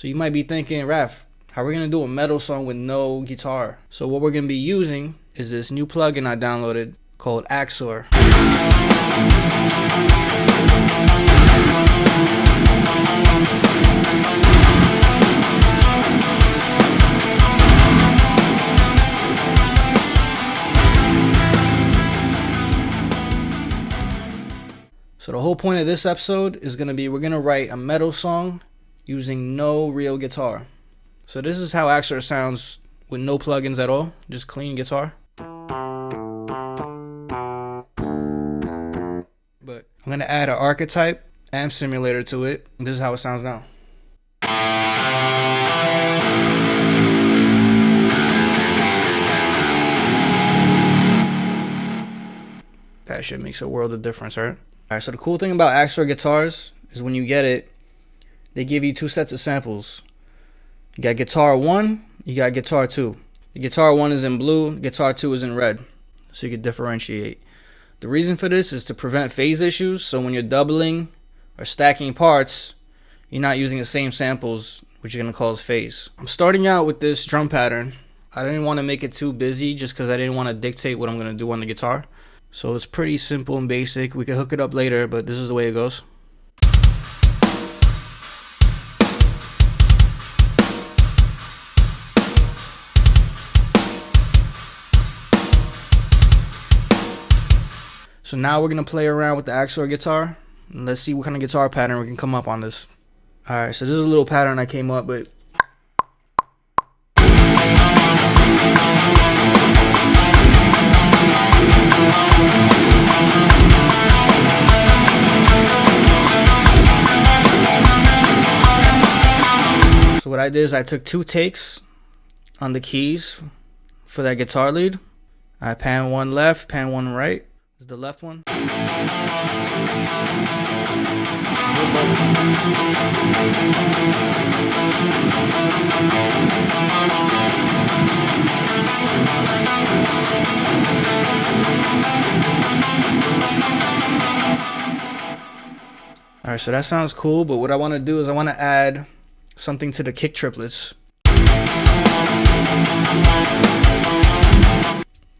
So you might be thinking, Raph, how are we gonna do a metal song with no guitar? So what we're gonna be using is this new plugin I downloaded called AXURE. So the whole point of this episode is gonna be we're gonna write a metal song using no real guitar. So this is how AXURE sounds with no plugins at all, just clean guitar. But I'm gonna add an archetype amp simulator to it. This is how it sounds now. That shit makes a world of difference, right? Alright, so the cool thing about AXURE guitars is when you get it, they give you two sets of samples. You got guitar 1, you got guitar 2. The guitar 1 is in blue, guitar 2 is in red, so you can differentiate. The reason for this is to prevent phase issues, so when you're doubling or stacking parts, you're not using the same samples, which are going to cause phase. I'm starting out with this drum pattern. I didn't want to make it too busy just because I didn't want to dictate what I'm going to do on the guitar. So it's pretty simple and basic. We can hook it up later, but this is the way it goes. So now we're going to play around with the AXURE guitar. And let's see what kind of guitar pattern we can come up on this. Alright, so this is a little pattern I came up with. So what I did is I took 2 takes on the keys for that guitar lead. I pan one left, pan one right. This is the left one. Alright, so that sounds cool, but what I want to do is I want to add something to the kick triplets.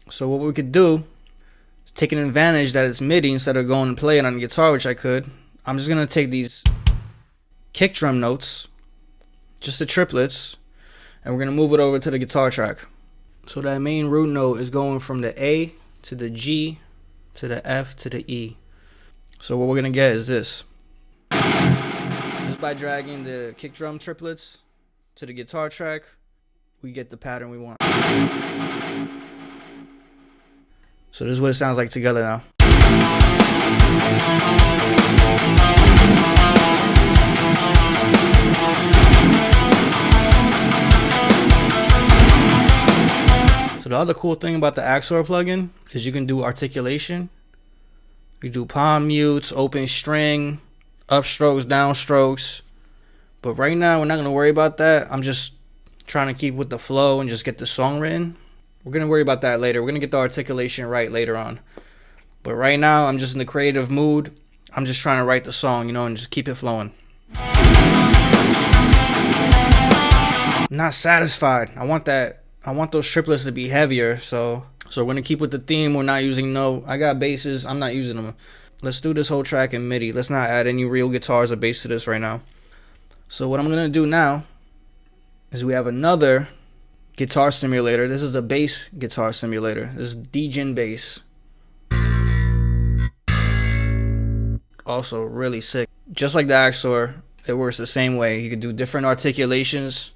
So what we could do is take an advantage that it's MIDI instead of going and playing on the guitar, which I could. I'm just going to take these kick drum notes, just the triplets, and we're going to move it over to the guitar track. So that main root note is going from the A to the G to the F to the E. So what we're going to get is this. Just by dragging the kick drum triplets to the guitar track, we get the pattern we want. So this is what it sounds like together now. So the other cool thing about the AXURE plugin is you can do articulation. You do palm mutes, open string, upstrokes, downstrokes. But right now we're not going to worry about that. I'm just trying to keep with the flow and just get the song written. We're going to worry about that later. We're going to get the articulation right later on. But right now I'm just in the creative mood. I'm just trying to write the song, you know, and just keep it flowing. I'm not satisfied. I want those triplets to be heavier. So we're going to keep with the theme. We're not using I got basses. I'm not using them. Let's do this whole track in MIDI. Let's not add any real guitars or bass to this right now. So what I'm going to do now is we have another guitar simulator. This is a bass guitar simulator. This is D-Gen bass. Also really sick. Just like the AXURE, it works the same way. You can do different articulations.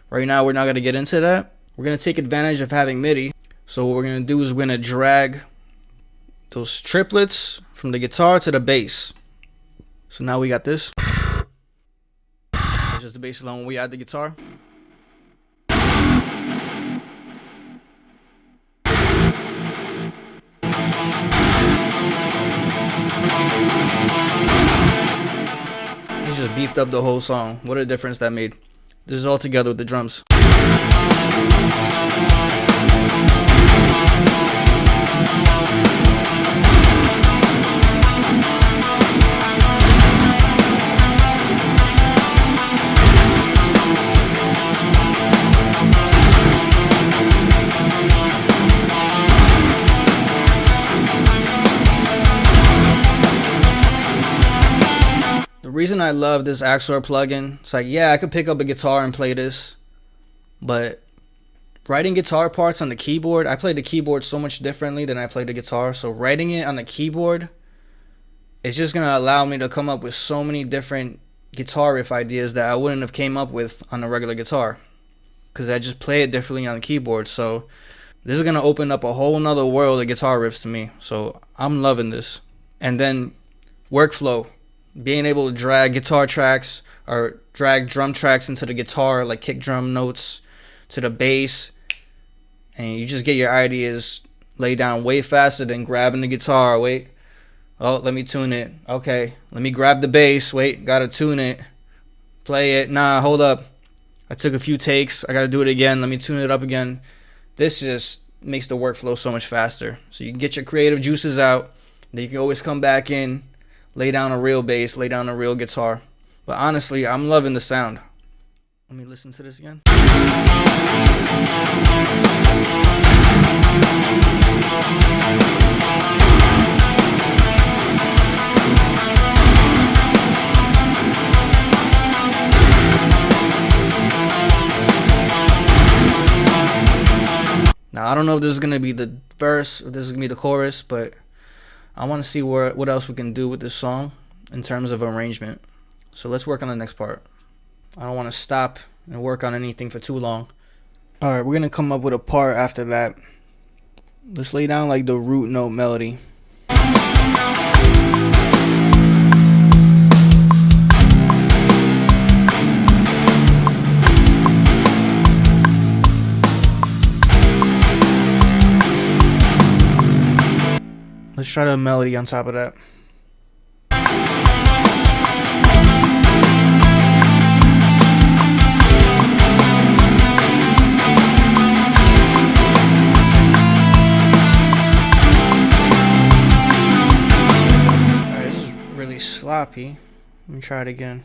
Right now we're not going to get into that. We're going to take advantage of having MIDI. So what we're going to do is we're going to drag those triplets from the guitar to the bass. So now we got this. It's just the bass alone when we add the guitar. He just beefed up the whole song. What a difference that made. This is all together with the drums. love this AXURE plugin. It's like, yeah, I could pick up a guitar and play this, but writing guitar parts on the keyboard, I play the keyboard so much differently than I play the guitar. So writing it on the keyboard, it's just going to allow me to come up with so many different guitar riff ideas that I wouldn't have came up with on a regular guitar, because I just play it differently on the keyboard. So this is going to open up a whole nother world of guitar riffs to me. So I'm loving this. And then workflow, being able to drag guitar tracks or drag drum tracks into the guitar, like kick drum notes to the bass, and you just get your ideas laid down way faster than grabbing the guitar. Wait, oh, let me tune it. Okay, let me grab the bass. Wait, gotta tune it. Play it. Nah, hold up. I took a few takes. I gotta do it again. Let me tune it up again. This just makes the workflow so much faster. So you can get your creative juices out. Then you can always come back in, lay down a real bass, lay down a real guitar. But honestly, I'm loving the sound. Let me listen to this again. Now, I don't know if this is going to be the verse or this is going to be the chorus, but I want to see what else we can do with this song in terms of arrangement. So let's work on the next part. I don't want to stop and work on anything for too long. Alright, we're going to come up with a part after that. Let's lay down like the root note melody. Let's try the melody on top of that. Alright, this is really sloppy. Let me try it again.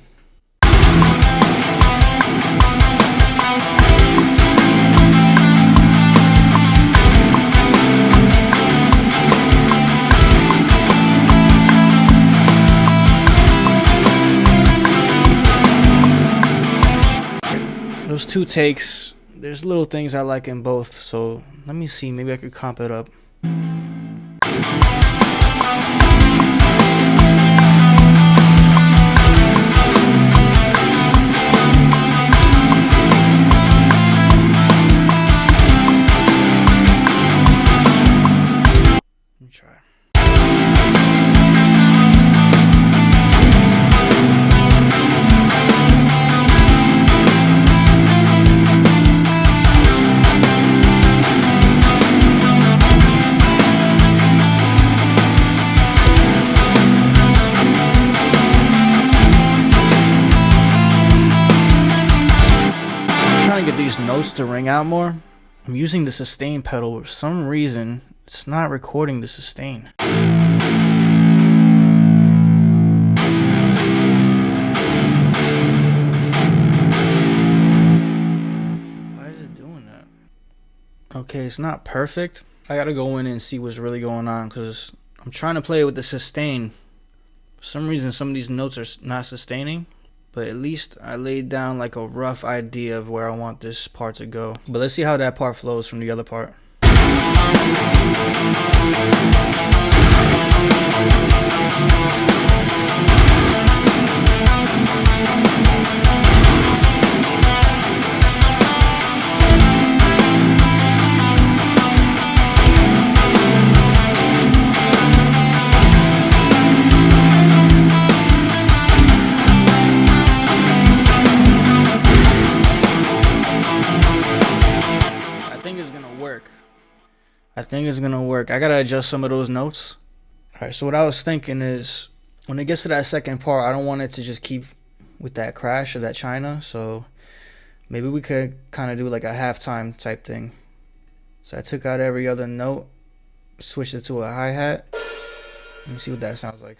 Those two takes, there's little things I like in both, so let me see, maybe I could comp it up. Let me try. Get these notes to ring out more. I'm using the sustain pedal. For some reason, it's not recording the sustain. Why is it doing that? Okay, it's not perfect. I gotta go in and see what's really going on, because I'm trying to play with the sustain. For some reason, some of these notes are not sustaining. But at least I laid down like a rough idea of where I want this part to go. But let's see how that part flows from the other part. I think it's gonna work. I gotta adjust some of those notes. Alright, so what I was thinking is, when it gets to that second part, I don't want it to just keep with that crash or that China. So maybe we could kind of do like a halftime type thing. So I took out every other note, switched it to a hi-hat. Let me see what that sounds like.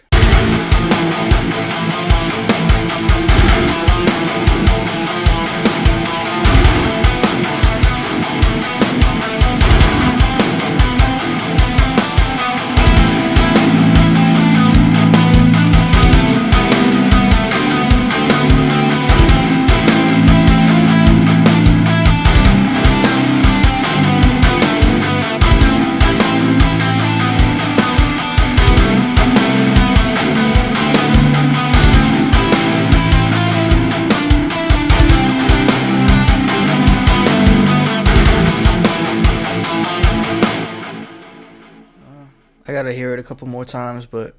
gotta hear it a couple more times, but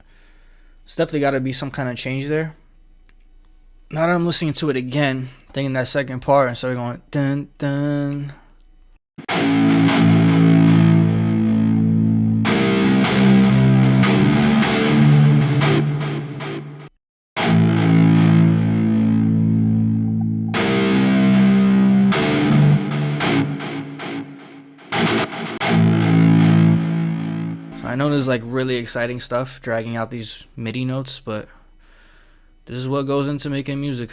it's definitely gotta be some kind of change there. Now that I'm listening to it again, thinking that second part instead of going dun dun. So I know there's like really exciting stuff dragging out these MIDI notes, but this is what goes into making music.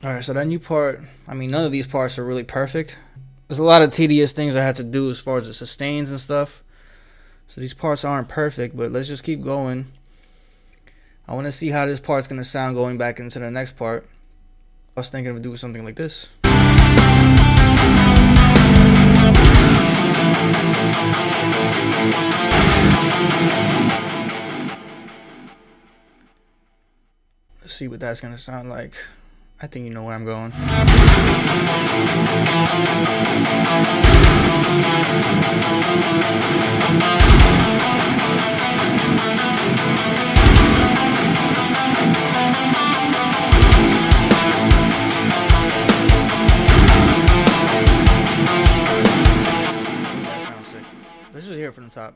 Alright, so that new part, I mean, none of these parts are really perfect. There's a lot of tedious things I had to do as far as the sustains and stuff. So these parts aren't perfect, but let's just keep going. I want to see how this part's going to sound going back into the next part. I was thinking of doing something like this. Let's see what that's going to sound like. I think you know where I'm going. That sounds sick. Let's just hear it from the top.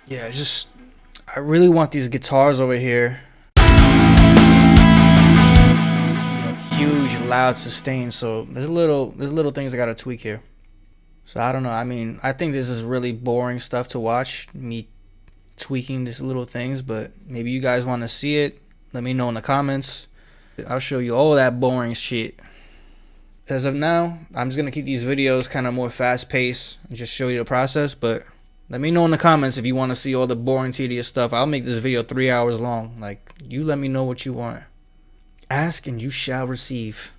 Yeah, I really want these guitars over here. Huge, loud sustain. So there's little things I gotta tweak here. So I don't know. I mean, I think this is really boring stuff to watch, me tweaking these little things. But maybe you guys want to see it. Let me know in the comments. I'll show you all that boring shit. As of now, I'm just gonna keep these videos kind of more fast paced and just show you the process. But let me know in the comments if you want to see all the boring, tedious stuff. I'll make this video 3 hours long. Like, you let me know what you want. Ask and you shall receive.